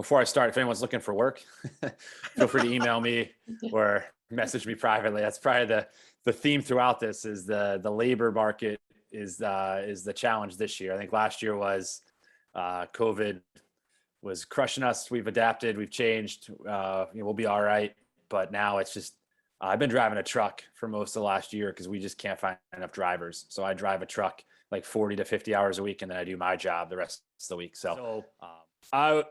before I start, if anyone's looking for work, feel free to email me or message me privately. That's probably the theme throughout this is the labor market is the challenge this year. I think last year was COVID was crushing us. We've adapted, we've changed. We'll be all right. But now it's just I've been driving a truck for most of the last year because we just can't find enough drivers. So I drive a truck like 40 to 50 hours a week, and then I do my job the rest of the week. So I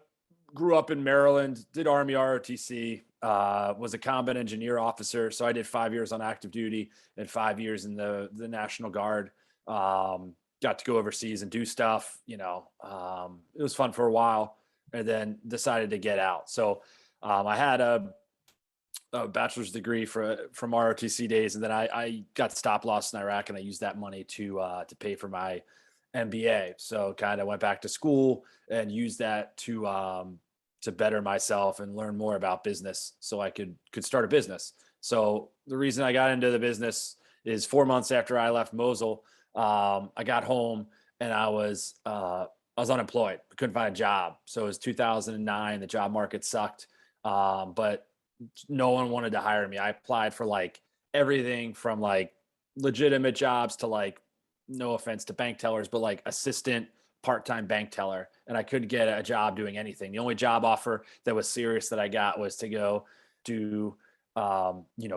grew up in Maryland, did Army ROTC, was a combat engineer officer. So I did 5 years on active duty and 5 years in the National Guard. Got to go overseas and do stuff. It was fun for a while, and then decided to get out. So I had a bachelor's degree from ROTC days, and then I got stop loss in Iraq, and I used that money to pay for my MBA. So kind of went back to school and used that to better myself and learn more about business, so I could start a business. So the reason I got into the business is 4 months after I left Mosul, I got home and I was unemployed. I couldn't find a job. So it was 2009. The job market sucked, but no one wanted to hire me. I applied for like everything from like legitimate jobs to like, no offense to bank tellers, but like assistant part-time bank teller. And I couldn't get a job doing anything. The only job offer that was serious that I got was to go do,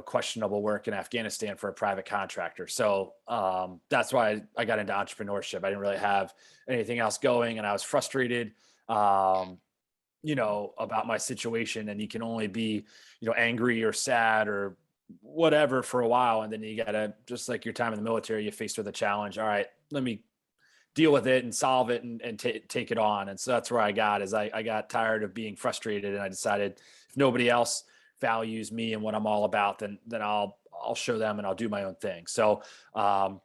questionable work in Afghanistan for a private contractor. So that's why I got into entrepreneurship. I didn't really have anything else going, and I was frustrated, about my situation. And you can only be, angry or sad or whatever for a while. And then you gotta, just like your time in the military, you're faced with a challenge. All right, let me deal with it and solve it and take it on. And so that's where I got tired of being frustrated. And I decided if nobody else values me and what I'm all about, then I'll show them and I'll do my own thing. So, found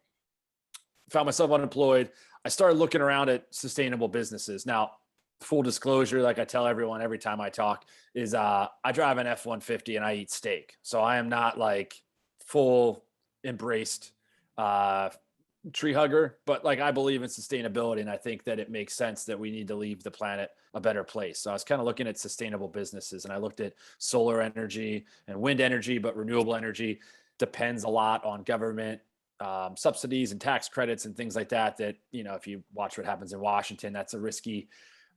myself unemployed. I started looking around at sustainable businesses. Now, full disclosure, like I tell everyone every time I talk, is I drive an F-150 and I eat steak. So I am not like full embraced tree hugger, but like I believe in sustainability, and I think that it makes sense that we need to leave the planet a better place. So I was kind of looking at sustainable businesses, and I looked at solar energy and wind energy, but renewable energy depends a lot on government subsidies and tax credits and things like that. That, if you watch what happens in Washington, that's a risky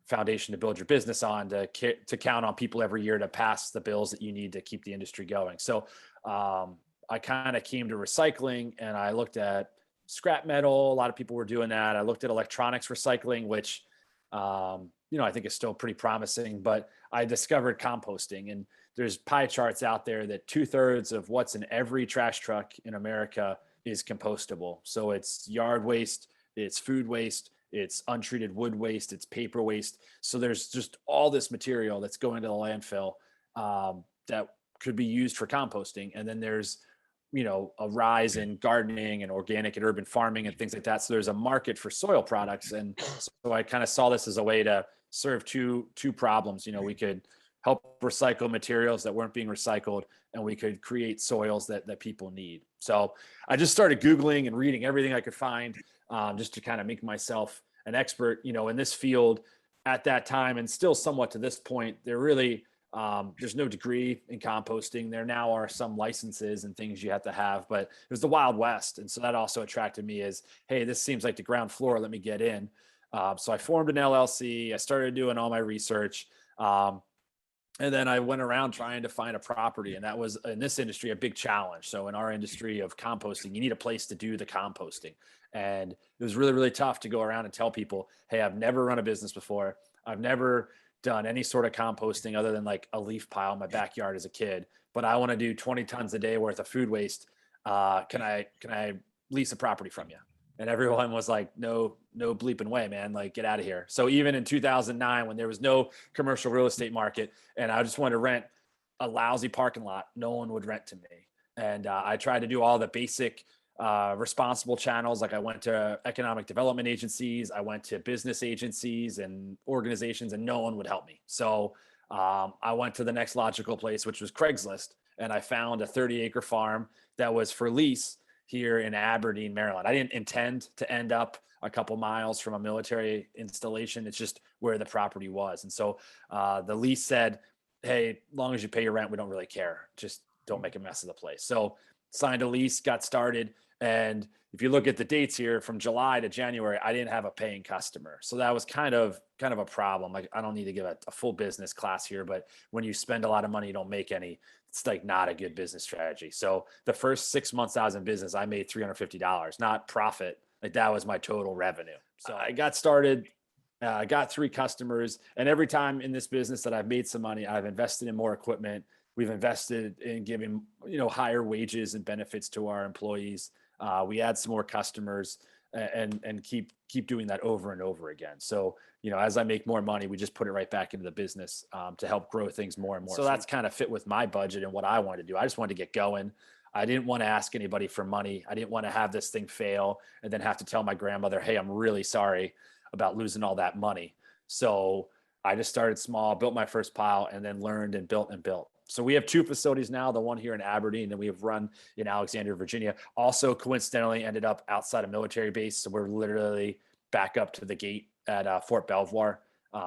foundation to build your business on, to count on people every year to pass the bills that you need to keep the industry going. So I kind of came to recycling, and I looked at scrap metal. A lot of people were doing that. I looked at electronics recycling, which, I think is still pretty promising, but I discovered composting, and there's pie charts out there that 2/3 of what's in every trash truck in America is compostable. So it's yard waste, it's food waste, it's untreated wood waste, it's paper waste. So there's just all this material that's going to the landfill that could be used for composting. And then there's, a rise in gardening and organic and urban farming and things like that. So there's a market for soil products. And so I kind of saw this as a way to serve two problems. We could help recycle materials that weren't being recycled, and we could create soils that people need. So I just started Googling and reading everything I could find, just to kind of make myself an expert, in this field at that time. And still somewhat to this point, there's no degree in composting. There now are some licenses and things you have to have, but it was the Wild West. And so that also attracted me as, hey, this seems like the ground floor. Let me get in. So I formed an LLC. I started doing all my research. And then I went around trying to find a property. And that was, in this industry, a big challenge. So in our industry of composting, you need a place to do the composting. And it was really, really tough to go around and tell people, hey, I've never run a business before. I've never done any sort of composting other than like a leaf pile in my backyard as a kid, but I want to do 20 tons a day worth of food waste. Can I lease a property from you? And everyone was like, no bleeping way, man. Like, get out of here. So even in 2009, when there was no commercial real estate market and I just wanted to rent a lousy parking lot, no one would rent to me. And I tried to do all the basic responsible channels. Like I went to economic development agencies, I went to business agencies and organizations, and no one would help me. So I went to the next logical place, which was Craigslist. And I found a 30-acre farm that was for lease here in Aberdeen, Maryland. I didn't intend to end up a couple miles from a military installation. It's just where the property was. And so the lease said, hey, as long as you pay your rent, we don't really care. Just don't make a mess of the place. So signed a lease, got started. And if you look at the dates here from July to January, I didn't have a paying customer. So that was kind of a problem. Like, I don't need to give a full business class here, but when you spend a lot of money, you don't make any, it's like not a good business strategy. So the first 6 months I was in business, I made $350, not profit. Like, that was my total revenue. So I got started, I got 3 customers, and every time in this business that I've made some money, I've invested in more equipment. We've invested in giving, higher wages and benefits to our employees. We add some more customers and keep doing that over and over again. So, as I make more money, we just put it right back into the business to help grow things more and more. So that's kind of fit with my budget and what I wanted to do. I just wanted to get going. I didn't want to ask anybody for money. I didn't want to have this thing fail and then have to tell my grandmother, hey, I'm really sorry about losing all that money. So I just started small, built my first pile, and then learned and built and built. So we have 2 facilities now, the one here in Aberdeen, and we have run in Alexandria, Virginia. Also coincidentally ended up outside a military base. So we're literally back up to the gate at Fort Belvoir,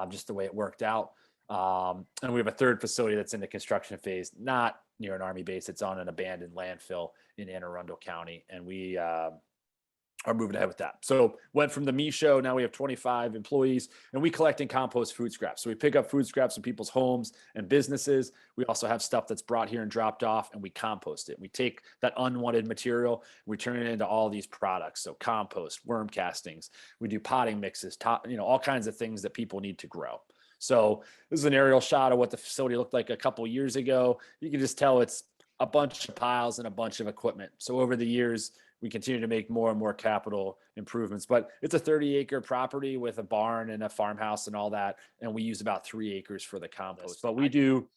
just the way it worked out. And we have a 3rd facility that's in the construction phase, not near an Army base. It's on an abandoned landfill in Anne Arundel County. And we are moving ahead with that. So went from the me show. Now we have 25 employees, and we collect and compost food scraps. So we pick up food scraps in people's homes and businesses. We also have stuff that's brought here and dropped off, and we compost it. We take that unwanted material, and we turn it into all these products. So compost, worm castings. We do potting mixes, all kinds of things that people need to grow. So this is an aerial shot of what the facility looked like a couple years ago. You can just tell it's a bunch of piles and a bunch of equipment. So over the years, we continue to make more and more capital improvements, but it's a 30-acre property with a barn and a farmhouse and all that. And we use about 3 acres for the compost, but we do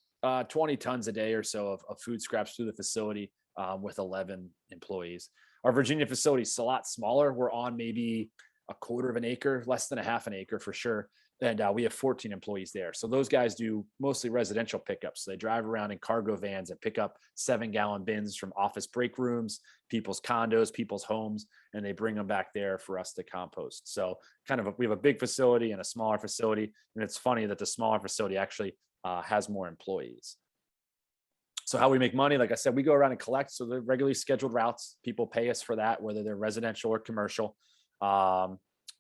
20 tons a day or so of food scraps through the facility with 11 employees. Our Virginia facility is a lot smaller. We're on maybe a quarter of an acre, less than a half an acre for sure. And we have 14 employees there. So those guys do mostly residential pickups. So they drive around in cargo vans and pick up 7-gallon bins from office break rooms, people's condos, people's homes, and they bring them back there for us to compost. So we have a big facility and a smaller facility. And it's funny that the smaller facility actually has more employees. So how we make money, like I said, we go around and collect. So they're regularly scheduled routes. People pay us for that, whether they're residential or commercial.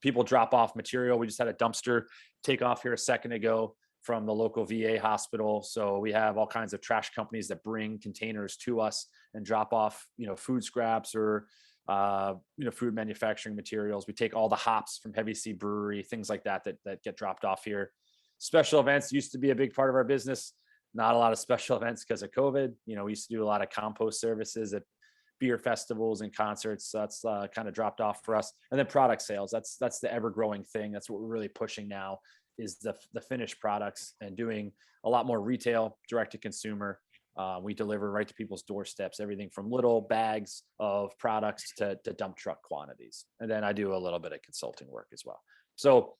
People drop off material. We just had a dumpster take off here a second ago from the local VA hospital. So we have all kinds of trash companies that bring containers to us and drop off, food scraps or, food manufacturing materials. We take all the hops from Heavy Sea Brewery, things like that get dropped off here. Special events used to be a big part of our business. Not a lot of special events because of COVID. We used to do a lot of compost services at beer festivals and concerts. So that's kind of dropped off for us. And then product sales. That's the ever growing thing. That's what we're really pushing now, is the finished products and doing a lot more retail, direct to consumer. We deliver right to people's doorsteps, everything from little bags of products to dump truck quantities. And then I do a little bit of consulting work as well. So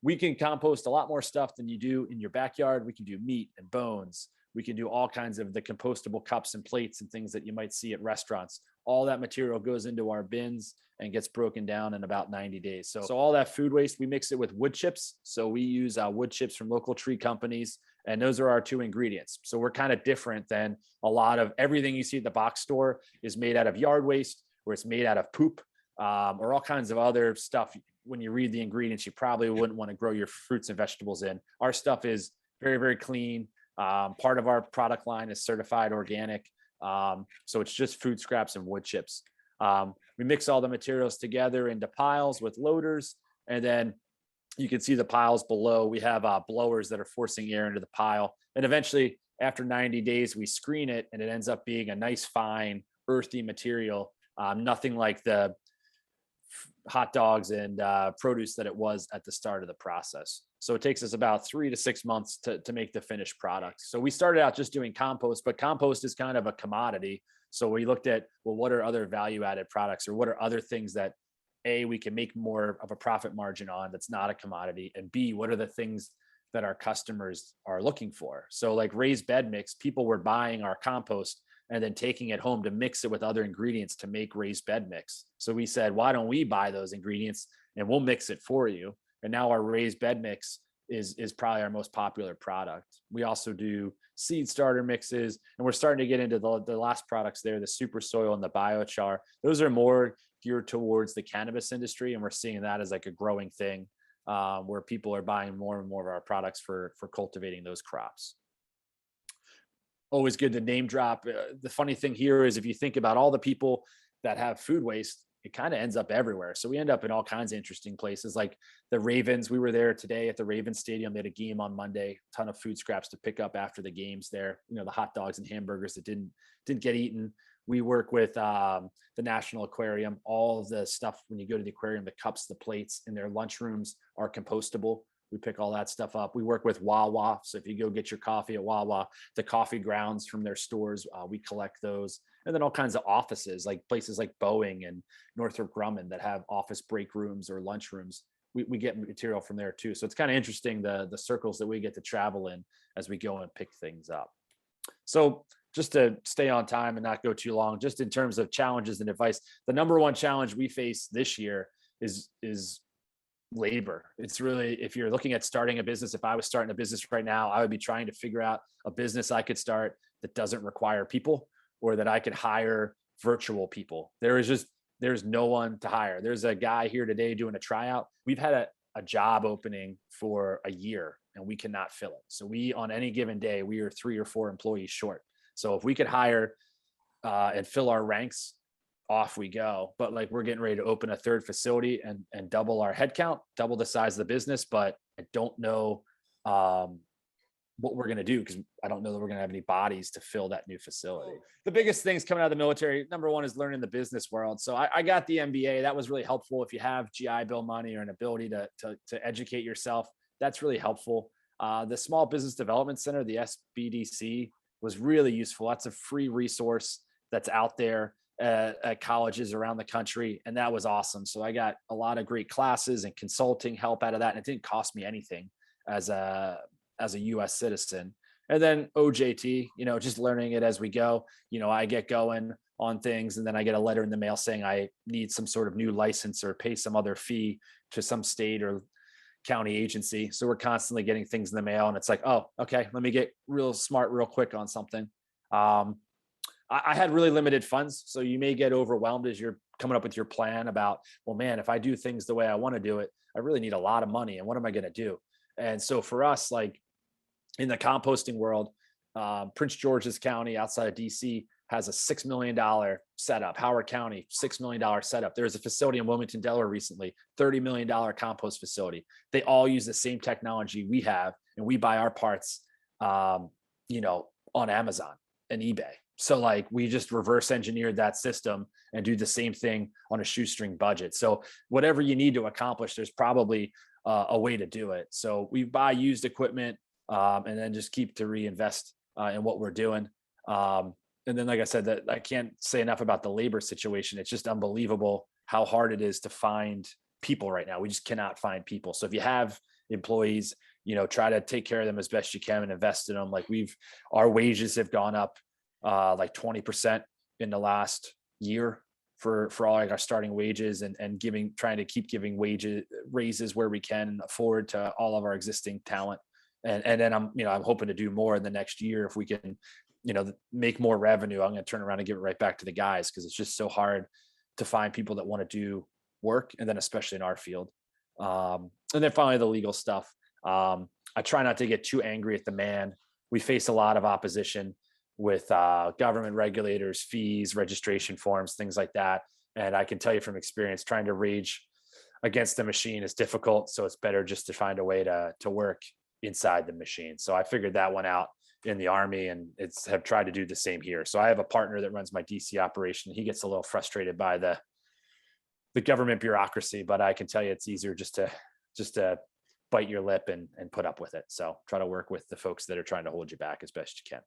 we can compost a lot more stuff than you do in your backyard. We can do meat and bones. We can do all kinds of the compostable cups and plates and things that you might see at restaurants. All that material goes into our bins and gets broken down in about 90 days. So all that food waste, we mix it with wood chips. So we use wood chips from local tree companies, and those are our 2 ingredients. So we're kind of different than a lot of everything you see at the box store is made out of yard waste, or it's made out of poop, or all kinds of other stuff. When you read the ingredients, you probably wouldn't want to grow your fruits and vegetables in. Our stuff is very, very clean. Part of our product line is certified organic. So it's just food scraps and wood chips. We mix all the materials together into piles with loaders. And then you can see the piles below. We have blowers that are forcing air into the pile. And eventually, after 90 days, we screen it, and it ends up being a nice, fine, earthy material. Nothing like the hot dogs and produce that it was at the start of the process. So it takes us about 3 to 6 months to make the finished product. So we started out just doing compost, but compost is kind of a commodity. So we looked at, well, what are other value-added products, or what are other things that A, we can make more of a profit margin on that's not a commodity, and B, what are the things that our customers are looking for? So like raised bed mix, people were buying our compost and then taking it home to mix it with other ingredients to make raised bed mix. So we said, why don't we buy those ingredients and we'll mix it for you? And now our raised bed mix is probably our most popular product. We also do seed starter mixes, and we're starting to get into the last products there, the super soil and the biochar. Those are more geared towards the cannabis industry, and we're seeing that as like a growing thing, where people are buying more and more of our products for cultivating those crops. Always good to name drop. The funny thing here is if you think about all the people that have food waste, it kind of ends up everywhere. So we end up in all kinds of interesting places, like the Ravens. We were there today at the Ravens Stadium. They had a game on Monday, ton of food scraps to pick up after the games there. You know, the hot dogs and hamburgers that didn't get eaten. We work with the National Aquarium. All of the stuff when you go to the aquarium, the cups, the plates in their lunchrooms are compostable. We pick all that stuff up. We work with Wawa. So if you go get your coffee at Wawa, the coffee grounds from their stores, we collect those. And then all kinds of offices, like places like Boeing and Northrop Grumman that have office break rooms or lunch rooms. We get material from there too. So it's kind of interesting the circles that we get to travel in as we go and pick things up. So just to stay on time and not go too long, just in terms of challenges and advice, the number one challenge we face this year is labor. It's really, if you're looking at starting a business, if I was starting a business right now, I would be trying to figure out a business I could start that doesn't require people, or that I could hire virtual people. There's no one to hire. There's a guy here today doing a tryout. We've had a job opening for a year and we cannot fill it. So we, on any given day, we are 3 or 4 employees short. So if we could hire and fill our ranks, off we go. But like, we're getting ready to open a 3rd facility and double our headcount, double the size of the business. But I don't know what we're going to do, because I don't know that we're going to have any bodies to fill that new facility. The biggest things coming out of the military, number one, is learning the business world. So I got the MBA. That was really helpful. If you have GI Bill money or an ability to educate yourself, that's really helpful. The Small Business Development Center, the SBDC, was really useful. That's a free resource that's out there at colleges around the country. And that was awesome. So I got a lot of great classes and consulting help out of that. And it didn't cost me anything as a US citizen. And then OJT, just learning it as we go. I get going on things and then I get a letter in the mail saying I need some sort of new license or pay some other fee to some state or county agency. So we're constantly getting things in the mail and it's like, oh, okay, let me get real smart real quick on something. I had really limited funds. So you may get overwhelmed as you're coming up with your plan about, well, man, if I do things the way I want to do it, I really need a lot of money. And what am I going to do? And so for us, like in the composting world, Prince George's County outside of DC has a $6 million setup. Howard County, $6 million setup. There was a facility in Wilmington, Delaware recently, $30 million compost facility. They all use the same technology we have, and we buy our parts, on Amazon and eBay. So like we just reverse engineered that system and do the same thing on a shoestring budget. So whatever you need to accomplish, there's probably a way to do it. So we buy used equipment and then just keep to reinvest in what we're doing. And then, like I said, that I can't say enough about the labor situation. It's just unbelievable how hard it is to find people right now. We just cannot find people. So if you have employees, try to take care of them as best you can and invest in them. Like our wages have gone up like 20% in the last year for all like our starting wages and trying to keep giving raises where we can afford to all of our existing talent. And then I'm hoping to do more in the next year. If we can, make more revenue, I'm going to turn around and give it right back to the guys, because it's just so hard to find people that want to do work. And then especially in our field. And then finally, the legal stuff. I try not to get too angry at the man. We face a lot of opposition with government regulators, fees, registration forms, things like that. And I can tell you from experience, trying to rage against the machine is difficult. So it's better just to find a way to work inside the machine. So I figured that one out in the Army, and have tried to do the same here. So I have a partner that runs my DC operation. He gets a little frustrated by the government bureaucracy, but I can tell you it's easier just to bite your lip and put up with it. So try to work with the folks that are trying to hold you back as best you can.